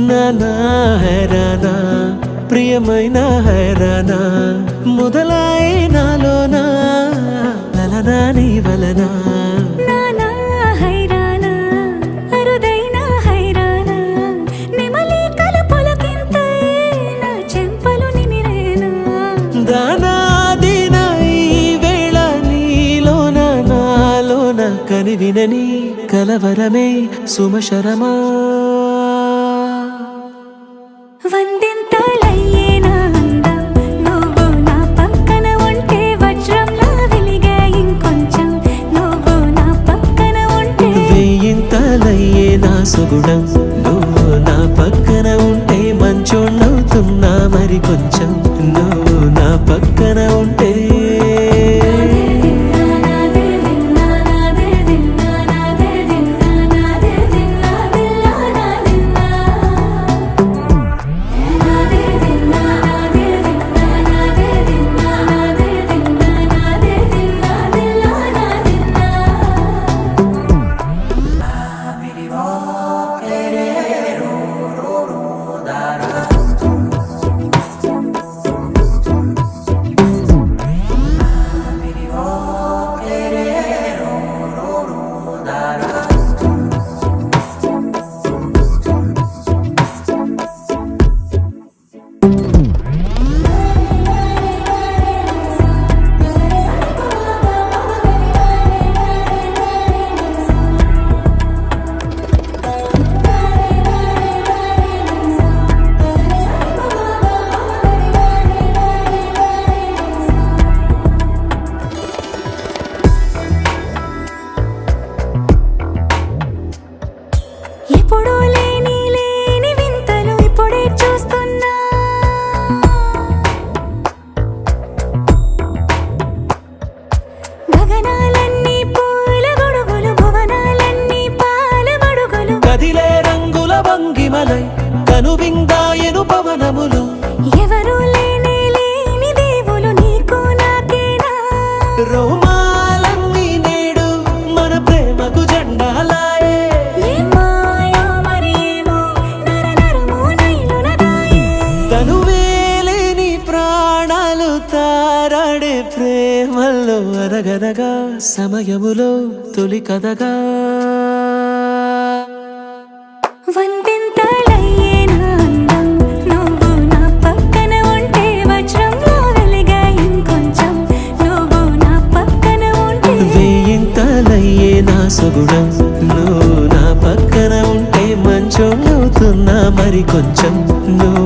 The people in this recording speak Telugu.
నానా హైరానా ప్రియమైన హైరానా మొదలై నాలోనా లలనా నీ వలనా నానా హైరానా అరుదైన హైరానా నెమలి కలపులకింతై నా చెంపలు నిమిరేనా దానాదిన ఈ వేళ నీలోన నాలోన కనివినని కలవరమే సుమశరమా వందింతలయ్యేనా అందం నువ్వు నా పక్కన ఉంటే వజ్రంలా వెలిగే ఇంకొంచెం నువ్వు నా పక్కన ఉంటే వెయ్యింతలయ్యే నా సుగుణం నువ్వు నా పక్కన ఉంటే మంచోణ్ణవుతున్నా మరి కొంచెం నువ్వు నా పక్కన ఉంటే ఎప్పుడూ లేని వింతలు ఇప్పుడే చూస్తున్నా గగనాలన్నీ పూల గొడుగులు భువనాలన్నీ పాల మడుగులు కదిలే రంగుల భంగిమలై కనువిందాయను పవనములు ఎవరూ లేని దేవులు నీకు నాకేనా రోమాలన్నీ నేడు మన ప్రేమకు జెండాలాయే తనువేలేని ప్రాణాలు తారాడే ప్రేమల్లో అరగరగా సమయములో తొలి కథగా వందింతలయ్యేనా అందం నువ్వు నా పక్కన ఉంటే వజ్రంలో వెలిగే ఇంకొంచెం నువ్వు నా పక్కన ఉంటే వెయ్యింతలయ్యే నా సుగుణం నువ్వు నా పక్కన ఉంటే మంచోణ్ణవుతున్నా మరి కొంచెం నువ్వు